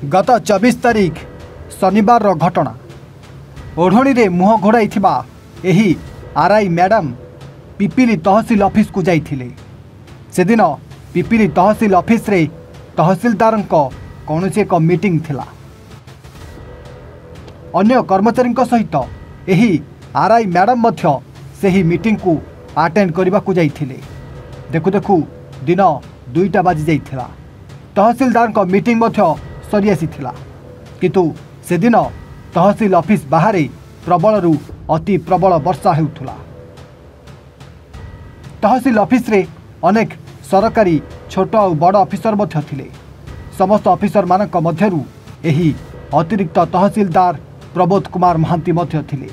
गत 24 तारीख शनिवार घटना ओढ़णी रे मुह घोड़ाई एही आरआई मैडम पिपिली तहसील ऑफिस को जाइथिले। से दिन पिपिली तहसील ऑफिस रे तहसीलदार कौन एक मीटिंग थिला। अन्य कर्मचारी सहित एही आरआई मैडम मध्य सेही मीटिंग को अटेंड करने को जाइथिले। देखु देखु दिन 2टा बाजी जाइथिला। तहसीलदार को मीटिंग मध्य सरी आसीथिला, किंतु से दिन तहसील ऑफिस बाहर प्रबल रु अति प्रबल वर्षा हेउथुला। तहसील ऑफिस रे अनेक सरकारी छोट और बड़ ऑफिसर मध्य थिले। समस्त ऑफिसर मानक मध्यरु एही अतिरिक्त तहसीलदार प्रबोध कुमार महांती मध्य थिले।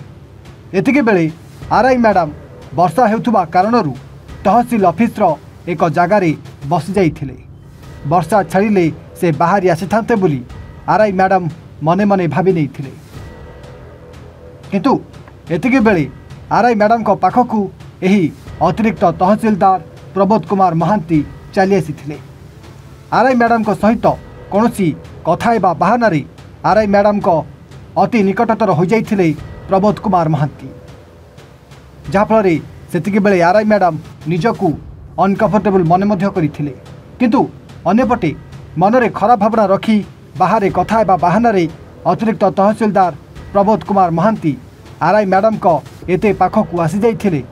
एतिके बेले आरआई मैडम वर्षा हेउथुबा कारणरू तहसील ऑफिस रो एक जगार बसी जाइथिले। वर्षा छाड़िले से बाहरी आसीथांते बोली आरआई मैडम मने मने भावी नहीं थिले। किंतु एतिके बेले आरआई मैडम को पाखकू एही अतिरिक्त तहसीलदार प्रबोध कुमार महांती चली आसीथिले। आरआई मैडम को सहित कौनसी कथा एबा बहाना रे आरआई मैडम को अति निकटतर हो जाइथिले प्रबोध कुमार महांती। जहाँफल सेतिके बेले आरआई मैडम निजकू अनकंफर्टेबल मन मध्य करिथिले। किंतु अन्यपटे मनरे खराब भावना रखी बाहर कथा एबा बहाना रे अतिरिक्त तहसीलदार प्रबोध कुमार महांती आरआई मैडम को एते पाखकू आसी जाइथिले,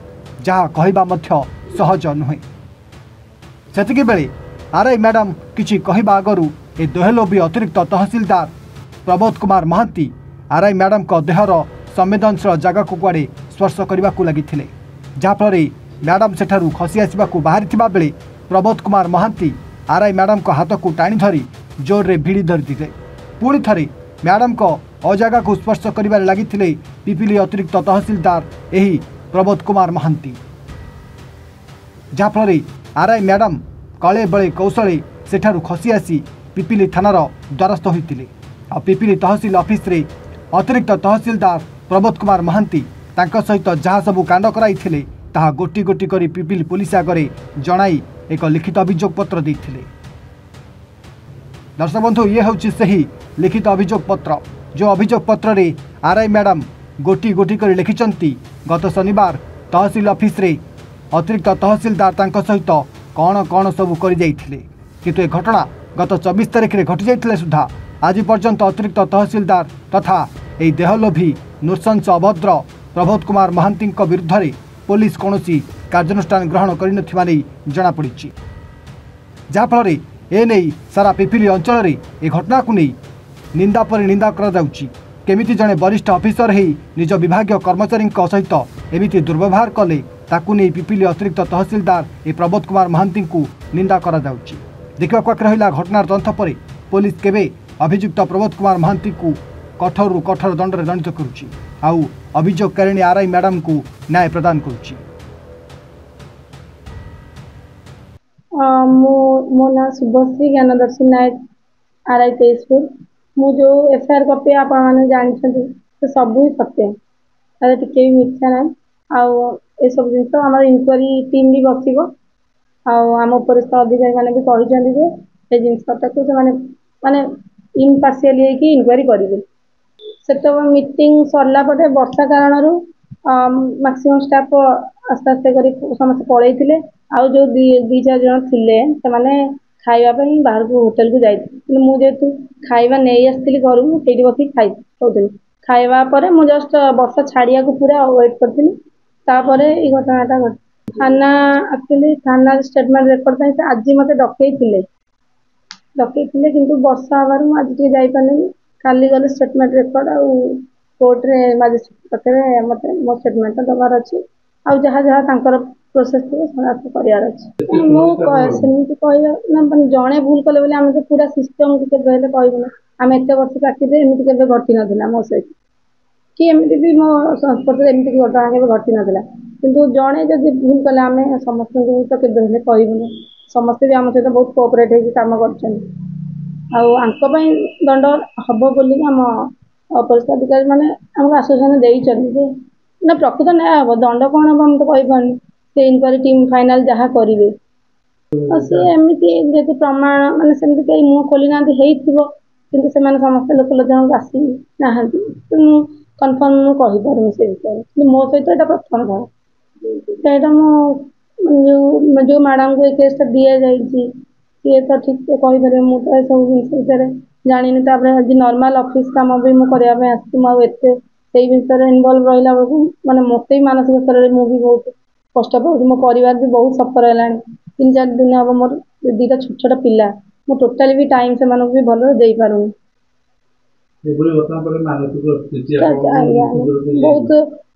जहाँ कहबा मध्य सहज नुहे। सेतिके बेले आरआई मैडम किछि कहबा आगरू ए दोहेलोभी अतिरिक्त तहसीलदार प्रबोध कुमार महांती आरआई मैडम को देहर संवेदनशील जगह को कुआड़े स्पर्श करने को लगी। जहाँफल मैडम सेठारू खसी आसवा बाहरी बेले प्रबोध कुमार महांती आरआई मैडम को हाथ को टाणी धरी जोर रे भिड़ी धरी पुणी थे मैडम को अजगा को स्पर्श कर लगी पिपिली अतिरिक्त तहसीलदार एही प्रबोध कुमार महांती। जहाँफल आरआई मैडम कले बड़े कौशले सेठारू खसी आसी पिपिली थानार द्वारस्थ होते। आ पिपिली तहसील ऑफिस रे अतिरिक्त तहसीलदार प्रबोध कुमार महांती तांका सहित जहाँ सबू कांड कराइथिले ताहा गोटी गोटी करी पिपिली पुलिस आगे जणाई एक लिखित अभियोग पत्र देथिले। दर्शक बंधु, ये होछि सही लिखित अभियोग पत्र जो अभियोग पत्र रे आरआई मैडम गोटी गोटी करी लिखिचंती गत शनिवार तहसील ऑफिस रे अतिरिक्त तहसीलदार तांका सहित कौन कौन सबू करि जाइथिले। किंतु ए घटना गत 24 तारिख रे घटी जाइथिले सुधा आज पर्यंत अतिरिक्त तहसीलदार तथा एही देहलोभी नृशंस अभद्र प्रबोध कुमार महांती विरुद्ध में पुलिस कौन कार्यानुष्ठान ग्रहण कर जनापड़ी। जहाँफल एने सारा पिपिली अंचल ए घटना को नहीं निंदा पर निंदा केमिति जड़े वरिष्ठ अफिसर ही निज विभाग कर्मचारी सहित एमिति दुर्व्यवहार कले ताकू नहीं पिपिली अतिरिक्त तहसीलदार ए प्रबोध कुमार महांती को निंदा करा देखा रहा घटनार तदंत पर पुलिस केवे अभियुक्त प्रबोध कुमार महांती को कठोर रु कठोर दंड दंडित करुच्ची आउ अभियोगकारिणी आरआई मैडम को न्याय प्रदान करुच्ची। मो ना शुभश्री ज्ञानदर्शी नायक आरआई तेजपुर। मु जो एफआईआर कॉपी आप जानते तो सब ही सत्य अरे टिके भी मिथ्या ना आ सब जिन आम इनक्वारी टीम भी बस आम उपरिस्थ अधिकारी मैंने भी कहते जिनसटा को माने इनपार्शियल इनक्वारी करेंगे। से मीटिंग सरला वर्षा कारण मैक्सिमम स्टाफ आस्ते आस्ते कर समस्त पलैते आउ जो दी चार जन थे से खावाई बाहर को होटेल को जाइए मुझे खाଇବା नहीं आसती घर से बस खाई खावा मुझे जस्ट वर्षा छाड़िया को पूरा वेट करी ये घटनाटा घट थाना एक्चुअली थाना स्टेटमेंट रेकर्ड से आज मत डकई किंतु वर्षा हबार आज टे जापारे काली गले स्टेटमेंट रेकर्ड आउ कोर्ट रे मजिस्ट्रेट पाखे मत मो स्टेटमेंट दबार अच्छी आउ जहाँ जहाँ प्रोसेस थी समाप्त करार अच्छे मुझे कह जड़े भूल कले बोले आम तो पूरा सिस्टम के कहना आम एत वर्ष चाकरी एमती के घटी नाला मो सहित कि एमती भी मो संस्पर्श एमती घटना के घटी नाला किंतु जड़े जब भूल कले आम समस्त तो के कहूनी समस्ते भी आम सहित बहुत कोअपरेट होम कर दंड हम बोली आम अपरिस्थ अधिकारी मैंने आमको आश्वासन देते ना प्रकृत न्याय हम दंड कौन हम तो कहीपार से इनक्वारी टीम फाइनाल जहाँ करेंगे सी एमती जेहतु प्रमाण मानते मुँह खोली ना କିନ୍ତୁ ସେମାନେ ସମସ୍ତେ ଲୋକଲୋଚନକୁ ଆସି ନାହାନ୍ତି। ତେଣୁ କନଫର୍ମ ମୁଁ କହିପାରୁନି ସେ ବିଷୟରେ, କିନ୍ତୁ ମୋ ସହିତ ଏଇଟା ପ୍ରଥମ ଥର। ସେଇଟା ମୁଁ ଯେଉଁ ମ୍ୟାଡ଼ାମଙ୍କୁ ଏ କେସ୍ଟା ଦିଆଯାଇଛି ସିଏ ତ ଠିକ୍ ସେ କହିପାରିବେ, ମୁଁ ତ ଏସବୁ ଜିନିଷ ବିଷୟରେ ଜାଣିନି। ତାପରେ ଆଜି ନର୍ମାଲ ଅଫିସ୍ କାମ ବି ମୁଁ କରିବା ପାଇଁ ଆସିଛି, ମୁଁ ଆଉ ଏତେ ସେଇ ଜିନିଷରେ ଇନଭଲ୍ଭ ରହିଲା ବେଳକୁ ମାନେ ମୋତେ ବି ମାନସିକ ସ୍ତରରେ ମୁଁ ବି ବହୁତ କଷ୍ଟ ପାଉଛି। ମୋ ପରିବାର ବି ବହୁତ ସଫର ହେଲାଣି। 3-4 ଦିନ ହେବ ମୋର 2ଟା ଛୋଟ ଛୋଟ ପିଲା, ମୁଁ ଟୋଟାଲି ବି ଟାଇମ୍ ସେମାନଙ୍କୁ ବି ଭଲରେ ଦେଇପାରୁନି। ବହୁତ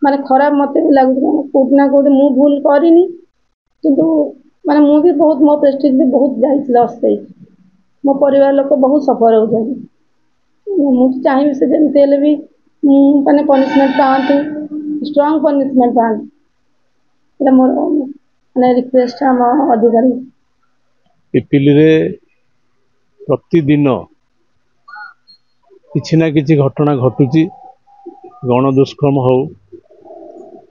ମାନେ ଖରାପ ମୋତେ ବି ଲାଗୁଛି, କାରଣ କୋଉଠି ନା କୋଉଠି ମୁଁ ଭୁଲ କରିନି, କିନ୍ତୁ ମାନେ ମୁଁ ବି ବହୁତ ମୋ ପ୍ରେଷ୍ଟିଜ୍ ବି ବହୁତ ଯାଇଛି, ଲସ୍ ଯାଇଛି। ମୋ ପରିବାର ଲୋକ ବହୁତ ସଫର ହେଉଛନ୍ତି। ମୁଁ ଚାହିଁବି ସେ ଯେମିତି ହେଲେ ବି ମାନେ ପନିସମେଣ୍ଟ ପାଆନ୍ତୁ, ଷ୍ଟ୍ରଙ୍ଗ ପନିସମେଣ୍ଟ ପାଆନ୍ତୁ। ଏଇଟା ମୋର ମାନେ ରିକ୍ୱେଷ୍ଟ ଆମ ଅଧିକାରୀ। ପିପିଲିରେ ପ୍ରତିଦିନ କିଛି ନା କିଛି ଘଟଣା ଘଟୁଛି, ଗଣଦୁଷ୍କର୍ମ ହଉ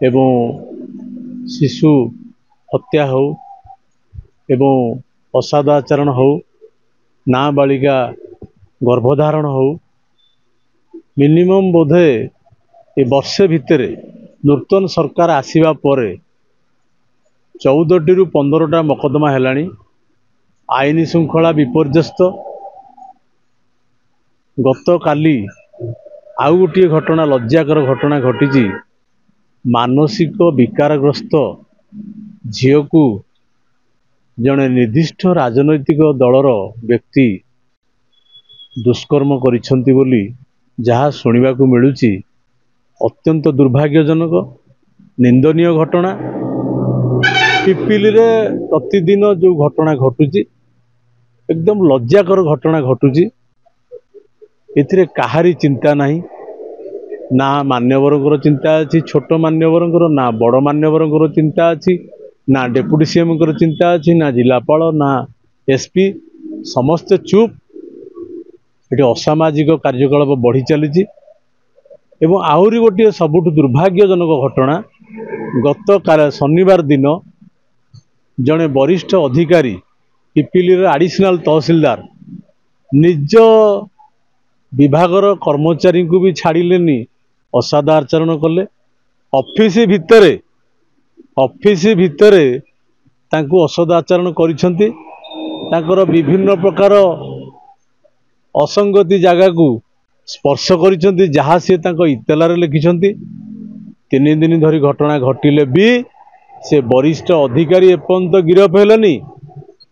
ଏବଂ ଶିଶୁ ହତ୍ୟା ହଉ ଏବଂ ଅସଦାଚରଣ ହଉ, ନାବାଳିକା ଗର୍ଭଧାରଣ ହଉ, ମିନିମମ୍ ବୋଧେ ଏ ବର୍ଷେ ଭିତରେ ନୂତନ ସରକାର ଆସିବା ପରେ 14ରୁ 15ଟା ମକଦ୍ଦମା ହେଲାଣି। ଆଇନ ଶୃଙ୍ଖଳା ବିପର୍ଯ୍ୟସ୍ତ। ଗତକାଲି ଆଉ ଗୋଟିଏ ଘଟଣା, ଲଜ୍ଜାକର ଘଟଣା ଘଟିଛି। ମାନସିକ ବିକାରଗ୍ରସ୍ତ ଝିଅକୁ ଜଣେ ନିର୍ଦ୍ଦିଷ୍ଟ ରାଜନୈତିକ ଦଳର ବ୍ୟକ୍ତି ଦୁଷ୍କର୍ମ କରିଛନ୍ତି ବୋଲି ଯାହା ଶୁଣିବାକୁ ମିଳୁଛି, ଅତ୍ୟନ୍ତ ଦୁର୍ଭାଗ୍ୟଜନକ, ନିନ୍ଦନୀୟ ଘଟଣା। ପିପିଲିରେ ପ୍ରତିଦିନ ଯେଉଁ ଘଟଣା ଘଟୁଛି, ଏକଦମ ଲଜ୍ଜାକର ଘଟଣା ଘଟୁଛି। ଏଥିରେ କାହାରି ଚିନ୍ତା ନାହିଁ, ନା ମାନ୍ୟବରଙ୍କର ଚିନ୍ତା ଅଛି ଛୋଟ ମାନ୍ୟବରଙ୍କର, ନା ବଡ଼ ମାନ୍ୟବରଙ୍କର ଚିନ୍ତା ଅଛି, ନା ଡେପୁଟି ସିଏମଙ୍କର ଚିନ୍ତା ଅଛି, ନା ଜିଲ୍ଲାପାଳ, ନା ଏସପି। ସମସ୍ତେ ଚୁପ୍। ଏଠି ଅସାମାଜିକ କାର୍ଯ୍ୟକଳାପ ବଢ଼ି ଚାଲିଛି। ଏବଂ ଆହୁରି ଗୋଟିଏ ସବୁଠୁ ଦୁର୍ଭାଗ୍ୟଜନକ ଘଟଣା, ଗତ ଶନିବାର ଦିନ ଜଣେ ବରିଷ୍ଠ ଅଧିକାରୀ, ପିପିଲିର ଆଡିସନାଲ ତହସିଲଦାର, ନିଜ ବିଭାଗର କର୍ମଚାରୀଙ୍କୁ ବି ଛାଡ଼ିଲେନି, ଅସଦାଚରଣ କଲେ। ଅଫିସ ଭିତରେ ତାଙ୍କୁ ଅସଦାଚରଣ କରିଛନ୍ତି। ତାଙ୍କର ବିଭିନ୍ନ ପ୍ରକାର ଅସଙ୍ଗତି ଜାଗାକୁ ସ୍ପର୍ଶ କରିଛନ୍ତି, ଯାହା ସେ ତାଙ୍କ ଇତେଲାରେ ଲେଖିଛନ୍ତି। 3 ଦିନ ଧରି ଘଟଣା ଘଟିଲେ ବି ସେ ବରିଷ୍ଠ ଅଧିକାରୀ ଏପର୍ଯ୍ୟନ୍ତ ଗିରଫ ହେଲେନି,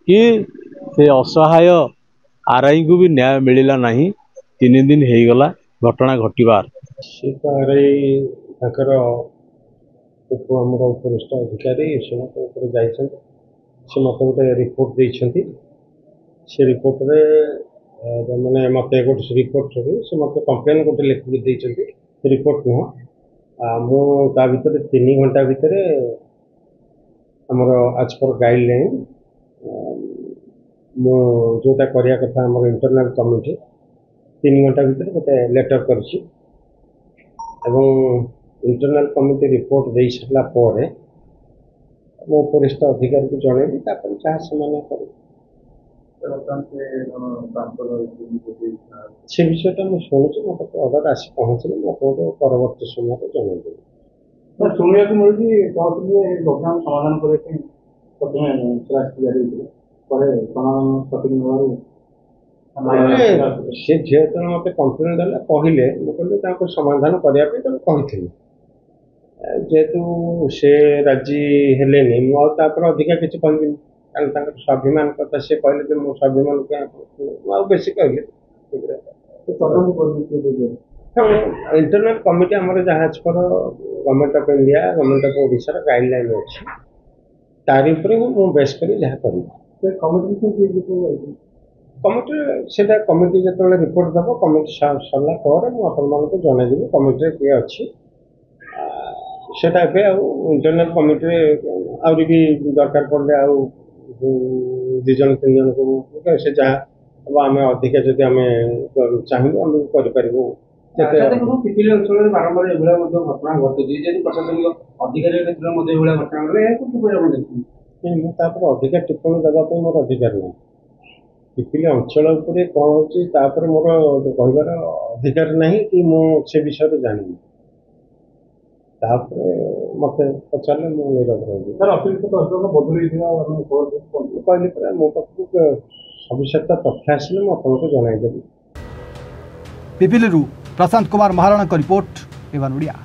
କି ସେ ଅସହାୟ ଆର୍ଆଇଙ୍କୁ ବି ନ୍ୟାୟ ମିଳିଲା ନାହିଁ। 3 ଦିନ ହେଇଗଲା ଘଟଣା ଘଟିବାର। ସେ ତ ଆର୍ଆଇ ତାଙ୍କର ଆମର ଉପରିସ୍ଥ ଅଧିକାରୀ ସମସ୍ତ ଉପରେ ଯାଇଛନ୍ତି। ସେ ମୋତେ ଗୋଟେ ରିପୋର୍ଟ ଦେଇଛନ୍ତି। ସେ ରିପୋର୍ଟରେ ମାନେ ମୋତେ ଗୋଟେ ରିପୋର୍ଟରେ ସେ ମୋତେ କମ୍ପ୍ଲେନ୍ ଗୋଟେ ଲେଖିକି ଦେଇଛନ୍ତି। ରିପୋର୍ଟ ନୁହଁ, ମୁଁ ତା ଭିତରେ 3 ଘଣ୍ଟା ଭିତରେ ଆମର ଆଜ୍ ପର୍ ଗାଇଡ଼ଲାଇନ୍ ମୁଁ ଯେଉଁଟା କରିବା କଥା ଆମର ଇଣ୍ଟରନାଲ୍ କମିଟି 3 ଘଣ୍ଟା ଭିତରେ ଗୋଟେ ଲେଟର୍ କରିଛି। ଏବଂ ଇଣ୍ଟରନାଲ୍ କମିଟି ରିପୋର୍ଟ ଦେଇ ସାରିଲା ପରେ ମୁଁ ଉପରିସ୍ଥ ଅଧିକାରୀକୁ ଜଣେଇବି, ତାପରେ ଯାହା ସେମାନେ କରିବେ। ସେ ବିଷୟଟା ମୁଁ ଶୁଣୁଛି, ମୋ ପାଖରେ ଅର୍ଡ଼ର ଆସି ପହଞ୍ଚିଲେ ମୁଁ ଆପଣଙ୍କୁ ପରବର୍ତ୍ତୀ ସମୟରେ ଜଣେଇଦେବି। ଶୁଣିବାକୁ ମିଳୁଛି କହୁଥିଲେ ଘଟଣା ସମାଧାନ କରିବା ପାଇଁ ପ୍ରଥମେ ରାସ୍ତା ଜାରି ହେଇଥିଲା, ପରେ ସମାଧାନ ସଠିକ୍ ନେବାରୁ ସେ ଝିଅ ତେଣୁ ମୋତେ କମ୍ପ୍ଲେନ୍ ଦେଲା, କହିଲେ, ମୁଁ କହିଲି ତାଙ୍କୁ ସମାଧାନ କରିବା ପାଇଁ ତାକୁ କହିଥିଲି। ଯେହେତୁ ସେ ରାଜି ହେଲେନି, ମୁଁ ଆଉ ତାପରେ ଅଧିକା କିଛି କହିବିନି, କାରଣ ତାଙ୍କର ସ୍ୱାଭିମାନ କଥା ସେ କହିଲେ ଯେ ମୋ ସ୍ୱାଭିମାନ ପାଇଁ ମୁଁ ଆଉ ବେଶୀ କହିଲି। ଇଣ୍ଟରନାଲ୍ କମିଟି ଆମର ଯାହା as per government of India, government of ଓଡ଼ିଶାର ଗାଇଡ଼ଲାଇନ୍ ଅଛି, ତାରି ଉପରେ ମୁଁ ବେସ୍ କରି ଯାହା କରିବି। କମିଟିରେ ସେଇଟା କମିଟି ଯେତେବେଳେ ରିପୋର୍ଟ ଦେବ, କମିଟି ସରିଲା ପରେ ମୁଁ ଆପଣମାନଙ୍କୁ ଜଣାଇଦେବି କମିଟିରେ କିଏ ଅଛି। ସେଇଟା ଏବେ ଆଉ ଇଣ୍ଟରନାଲ୍ କମିଟିରେ ଆହୁରି ବି ଦରକାର ପଡ଼ିଲେ ଆଉ 2 ଜଣ 3 ଜଣଙ୍କୁ ସେ ଯାହା ହେବ, ଆମେ ଅଧିକା ଯଦି ଆମେ ଚାହିଁବୁ ଆମେ କରିପାରିବୁ। ପିପିଲି ଅଞ୍ଚଳରେ ବାରମ୍ବାର ଏଭଳିଆ ମଧ୍ୟ ଘଟଣା ଘଟୁଛି, ଯଦି ପ୍ରଶାସନିକ ଅଧିକାରୀ ମଧ୍ୟ ଏଭଳିଆ ଘଟଣା ଘଟେ, ଏହାକୁ କିପରି ଆପଣ ଦେଖୁଛନ୍ତି? ମୁଁ ତାପରେ ଅଧିକା ଟିପ୍ପଣୀ ଦେବା ପାଇଁ ମୋର ଅଧିକାର ନାହିଁ। ପିପିଲି ଅଞ୍ଚଳ ଉପରେ କ'ଣ ହେଉଛି ତାପରେ ମୋର କହିବାର ଅଧିକାର ନାହିଁ କି ମୁଁ ସେ ବିଷୟରେ ଜାଣିନି। ତାପରେ ମୋତେ ପଚାରିଲେ ମୁଁ ନିରବ ରହିବି। ସାର୍ ଅତିରିକ୍ତ ତହସିଲଦାର ବଦଳି ହେଇଥିବା ଆମେ ମୁଁ କହିଲି ପରା ମୋ ପାଖକୁ ସବିଶେଷ ତଥ୍ୟ ଆସିଲେ ମୁଁ ଆପଣଙ୍କୁ ଜଣାଇଦେବି। ପିପିଲିରୁ ପ୍ରଶାନ୍ତ କୁମାର ମହାରଣାଙ୍କ ରିପୋର୍ଟ, ଏවන් ଓଡ଼ିଆ।